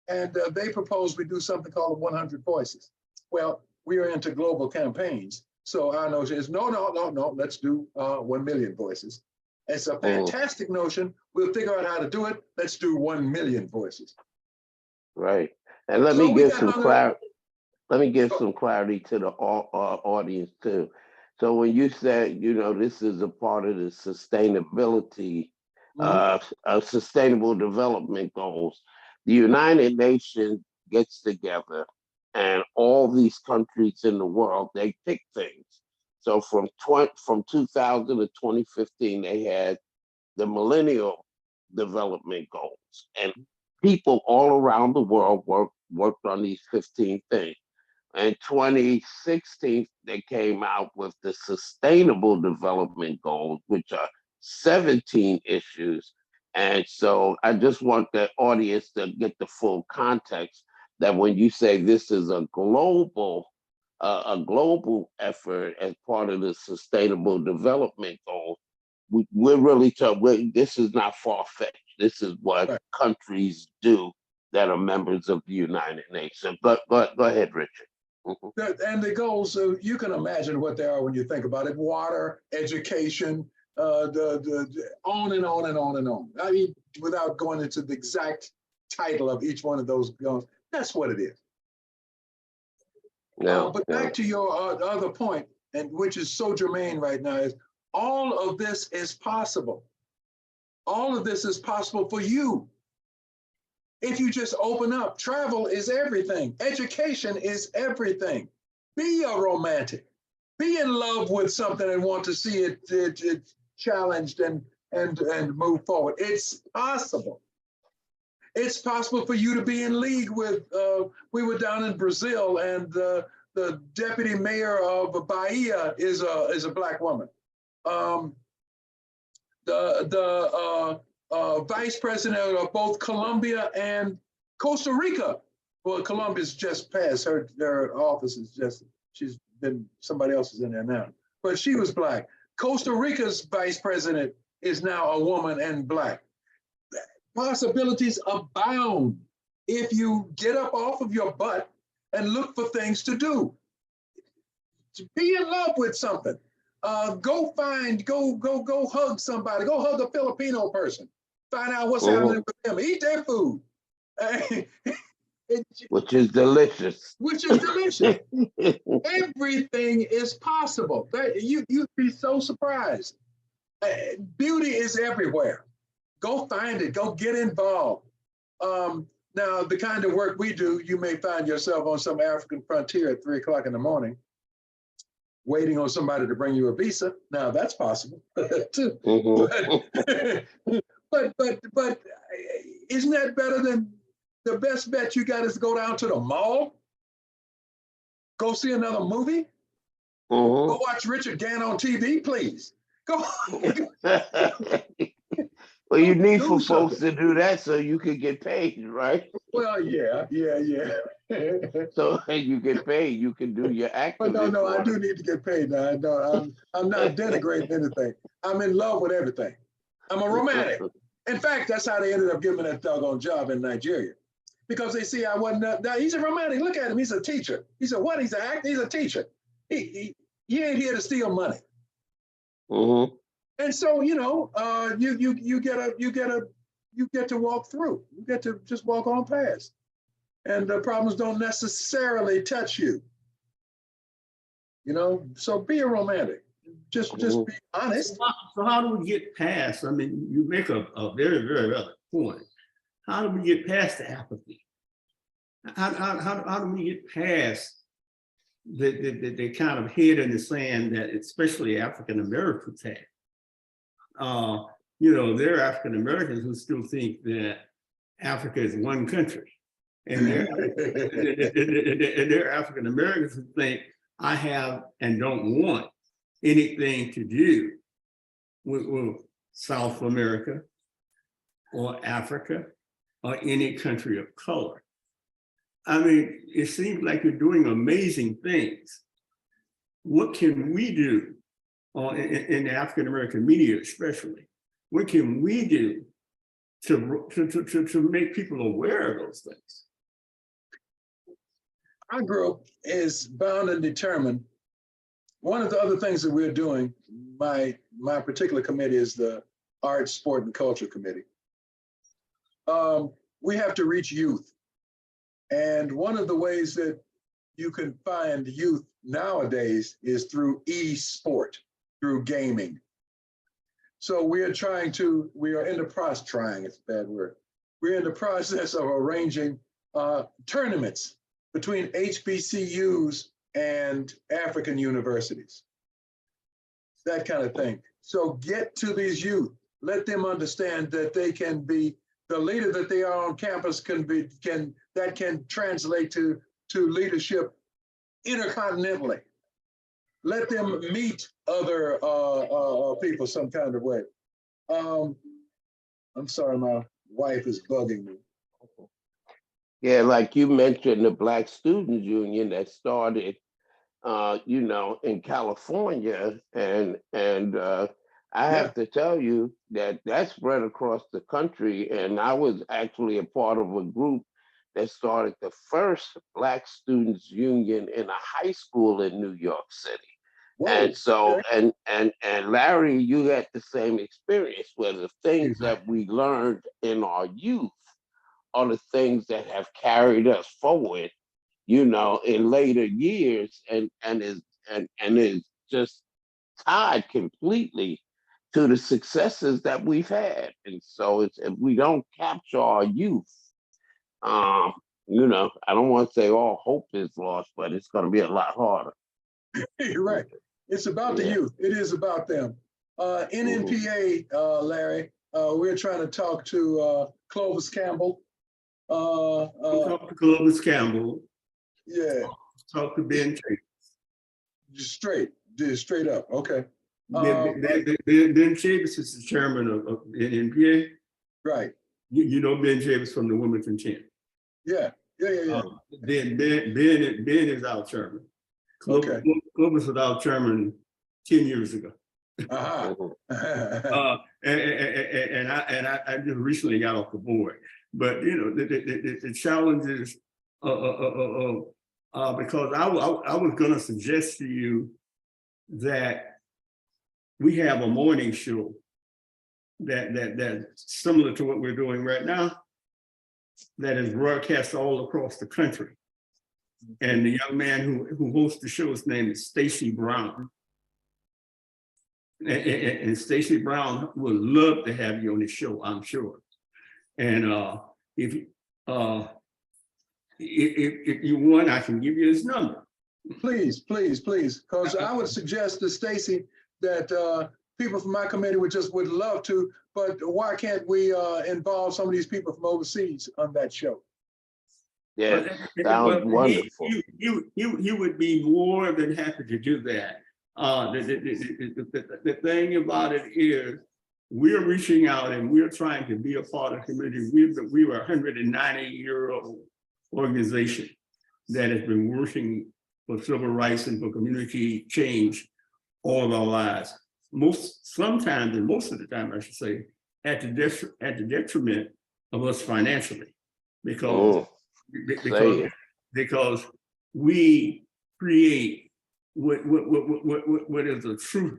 And they propose we do something called 100 Voices. Well, we are into global campaigns. So our notion is, no, let's do 1 million voices. It's a fantastic notion. We'll figure out how to do it. Let's do 1 million voices. Right. And let me give some clarity to the audience too. So when you said, this is a part of the sustainability, sustainable development goals, the United Nations gets together and all these countries in the world, they pick things. So from 2000 to 2015, they had the Millennial Development Goals, and people all around the world worked on these 15 things. In 2016, they came out with the Sustainable Development Goals, which are 17 issues. And so I just want the audience to get the full context that when you say this is a global effort as part of the Sustainable Development Goals, we're really talking, this is not far-fetched. This is what countries do that are members of the United Nations. Go ahead, Richard. And the goals, you can imagine what they are when you think about it: water, education, on and on and on and on. I mean, without going into the exact title of each one of those, that's what it is. No, But no. back to your other point, and which is so germane right now, is all of this is possible. All of this is possible for you. If you just open up, travel is everything. Education is everything. Be a romantic. Be in love with something and want to see it challenged and move forward. It's possible. It's possible for you to be in league with, we were down in Brazil, and the deputy mayor of Bahia is a Black woman. The vice president of both Colombia and Costa Rica. Well, Colombia's just passed, her office is just, somebody else is in there now, but she was Black. Costa Rica's vice president is now a woman and Black. Possibilities abound if you get up off of your butt and look for things to do. To be in love with something. Go hug somebody. Go hug a Filipino person. Find out what's happening with them. Eat their food. Which is delicious. Which is delicious. Everything is possible. You'd be so surprised. Beauty is everywhere. Go find it. Go get involved. Now, the kind of work we do, you may find yourself on some African frontier at 3 o'clock in the morning, waiting on somebody to bring you a visa. Now, that's possible too. But isn't that better than the best bet you got is to go down to the mall? Go see another movie? Go watch Richard Gant on TV, please. Go. Well, you need for folks to do that so you can get paid, right? Well, yeah. So you get paid, you can do your acting. But no, I do need to get paid now. I'm not denigrating anything. I'm in love with everything. I'm a romantic. In fact, that's how they ended up giving me that doggone job in Nigeria. Because they see I wasn't, he's a romantic. Look at him, he's a teacher. He said, what? He's an actor, he's a teacher. He ain't here to steal money. And so, you get to walk through. You get to just walk on past. And the problems don't necessarily touch you. So be a romantic. Just be honest. So how do we get past? I mean, you make a very, very relevant point. How do we get past the apathy? How do we get past the kind of head in the sand that especially African Americans have? There are African Americans who still think that Africa is one country. And there are African Americans who think I have and don't want anything to do with South America or Africa or any country of color. I mean, it seems like you're doing amazing things. What can we do in the African American media, especially? What can we do to make people aware of those things? Our group is bound and determined. One of the other things that we're doing, my particular committee is the Arts, Sport, and Culture Committee. We have to reach youth. And one of the ways that you can find youth nowadays is through e-sport, through gaming. So we are in the process, trying, it's a bad word. We're in the process of arranging tournaments between HBCUs and African universities, that kind of thing. So get to these youth, let them understand that they can be, the leader that they are on campus can translate to leadership intercontinentally. Let them meet other people some kind of way. I'm sorry, my wife is bugging me. Yeah, like you mentioned, the Black Students Union that started, in California, and I have to tell you that that's spread across the country. And I was actually a part of a group that started the first Black Students Union in a high school in New York City. Whoa. so, Okay. and Larry, you had the same experience where the things Mhm. that we learned in our youth are the things that have carried us forward, in later years, and is just tied completely to the successes that we've had. And so it's if we don't capture our youth, um, I don't want to say all hope is lost, but it's going to be a lot harder. You're right. It's about the Yeah. youth. It is about them. NNPA, Larry, we're trying to talk to Clovis Campbell. Talk to Clovis Campbell, Yeah, talk to Ben Chambers. just straight up. Okay. Ben, Ben Chambers is the chairman of NNPA. Right. You know Ben Chambers from the Wilmington Champ. Yeah. Yeah. Ben is our chairman. Okay. Clovis was our chairman 10 years ago. Uh-huh. I just recently got off the board. But the challenges because I was going to suggest to you that we have a morning show that's similar to what we're doing right now, that is broadcast all across the country. And the young man who hosts the show's name is Stacy Brown. And Stacy Brown would love to have you on the show, I'm sure. And if you want, I can give you his number. Please. Because I would suggest to Stacy that people from my committee would love to, but why can't we involve some of these people from overseas on that show? Yeah, sounds wonderful. He would be more than happy to do that. The thing about it is, we're reaching out and we're trying to be a part of the community. We were a 190-year-old organization that has been working for civil rights and for community change all of our lives. Sometimes, and most of the time, I should say, at the detriment of us financially, because we create what is the truth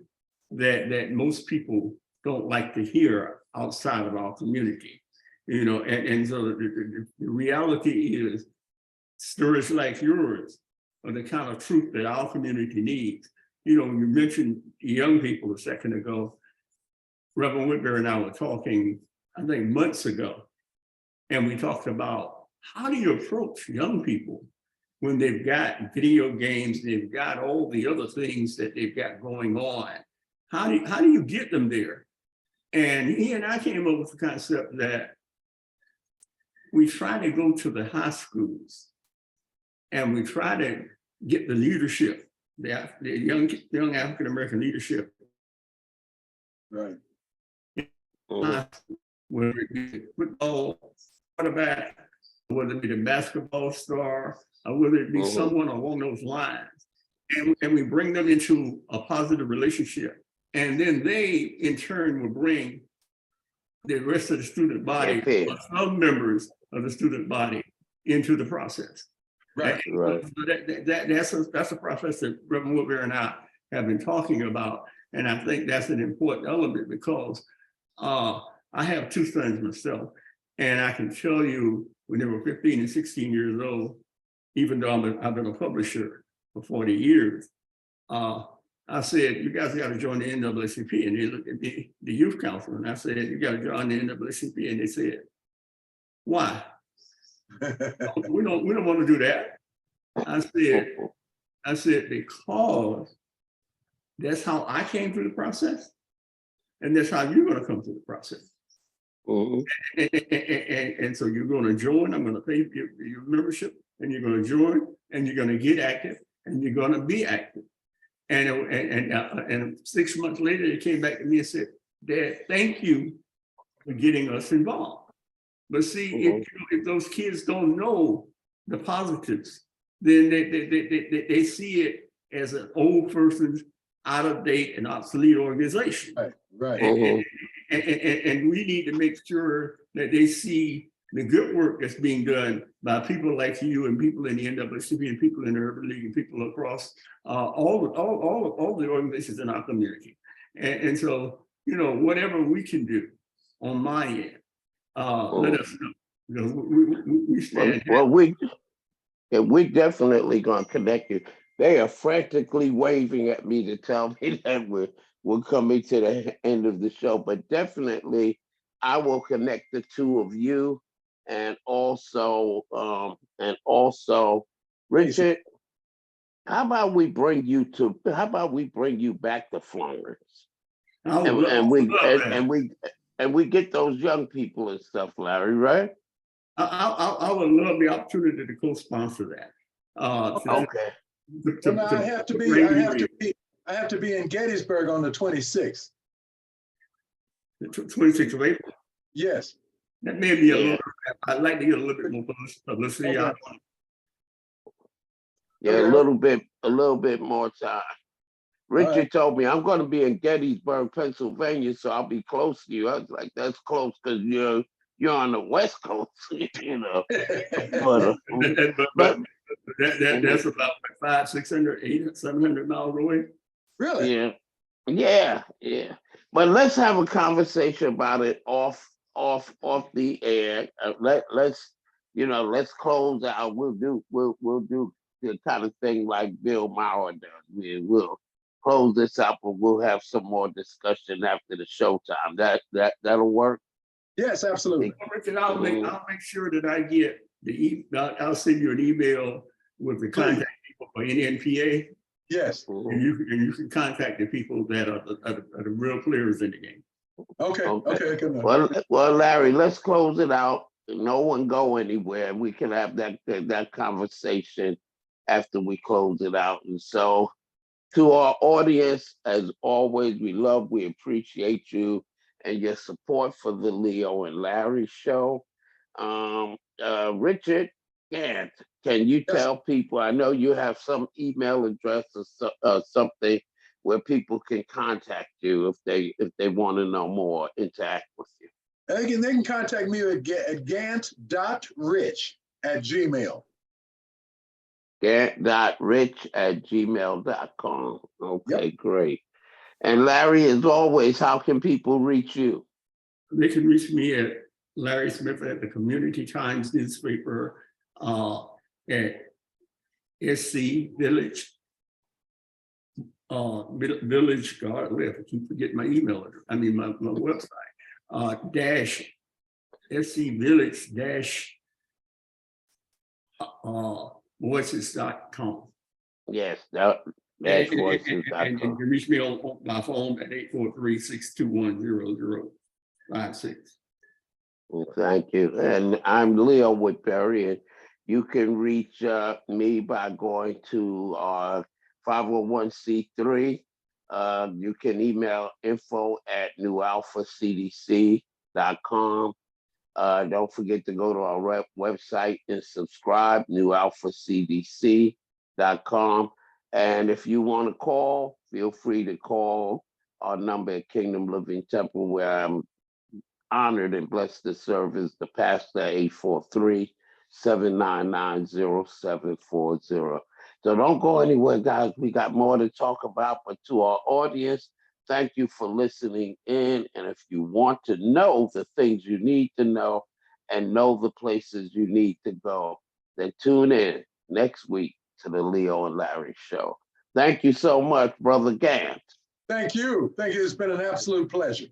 that most people don't like to hear outside of our community, and so the reality is stories like yours are the kind of truth that our community needs. You mentioned young people a second ago. Reverend Whitbery and I were talking, I think months ago, and we talked about how do you approach young people when they've got video games, they've got all the other things that they've got going on. How do you get them there? And he and I came up with the concept that we try to go to the high schools and we try to get the leadership, the young African-American leadership. Right. Whether it be football, quarterback, whether it be the basketball star, or whether it be someone along those lines. And we bring them into a positive relationship. And then they, in turn, will bring the rest of the student body, or some members of the student body, into the process. Right. Right. So that's a process that Reverend Whitbery and I have been talking about. And I think that's an important element because I have two sons myself. And I can tell you, when they were 15 and 16 years old, even though I've been a publisher for 40 years, I said, you guys got to join the NAACP. And they looked at the youth council, and I said, you got to join the NAACP. And they said, why? we don't want to do that. I said, because that's how I came through the process, and that's how you're going to come through the process. And so you're going to join. I'm going to pay your membership, and you're going to join, and you're going to get active, and you're going to be active. And 6 months later, they came back to me and said, Dad, thank you for getting us involved. But see, if those kids don't know the positives, then they see it as an old person's out of date and obsolete organization. Right. And we need to make sure that they see the good work that's being done by people like you and people in the NAACP and people in the Urban League and people across all the organizations in our community. And so, you know, whatever we can do on my end, let us know. You know, we stand. Well, we're definitely going to connect you. They are frantically waving at me to tell me that we're coming to the end of the show, but definitely I will connect the two of you, and also Richard. How about we bring you back to Florence, I would and, love, and I would we love and, that. and we and we get those young people and stuff, Larry, right? I would love the opportunity to co-sponsor that. Okay. Well, now I have to be, bring you in. I have to be in Gettysburg on the 26th. The 26th of April. Yes. That may be a Yeah. little. I'd like to get a little bit more publicity. Okay. Yeah, Okay. a little bit more time. Richard told me I'm going to be in Gettysburg, Pennsylvania, so I'll be close to you. I was like, that's close because you're on the West Coast, you know. But but that's about 500, 600, 800, 700 miles away. Really? Yeah. But let's have a conversation about it off the air. Let's close out. We'll do the kind of thing like Bill Maher does. We'll close this up, but we'll have some more discussion after the showtime. That'll work. Yes, absolutely. Richard, I'll make sure that I get I'll send you an email with the contact people for NNPA. Yes. And you can contact the people that are the real players in the game. Okay. Good enough. Well, Larry, let's close it out. No one go anywhere. We can have that conversation after we close it out. And so, to our audience, as always, we appreciate you and your support for the Leo and Larry show. Richard Gant, can you tell people? I know you have some email address or something where people can contact you if they want to know more, interact with you. They can contact me at gant.rich@gmail. Gant.rich@gmail.com. Okay, Yep. great. And Larry, as always, how can people reach you? They can reach me at Larry Smith at the Community Times newspaper at SC Village. Village, God, I keep forgetting my email address. I mean, my website. Dash SC Village dash voices.com. Yes, that's voices.com. And you can reach me on my phone at 843-621-0056. Well, thank you. And I'm Leo Woodbury, and you can reach me by going to our 501c3. You can email info@newalphacdc.com. Don't forget to go to our website and subscribe, newalphacdc.com. And if you want to call, feel free to call our number at Kingdom Living Temple, where I'm honored and blessed to serve as the pastor, 843-799-0740. So don't go anywhere, guys. We got more to talk about, but to our audience, thank you for listening in. And if you want to know the things you need to know and know the places you need to go, then tune in next week to the Leo and Larry show. Thank you so much, Brother Gant. Thank you. It's been an absolute pleasure.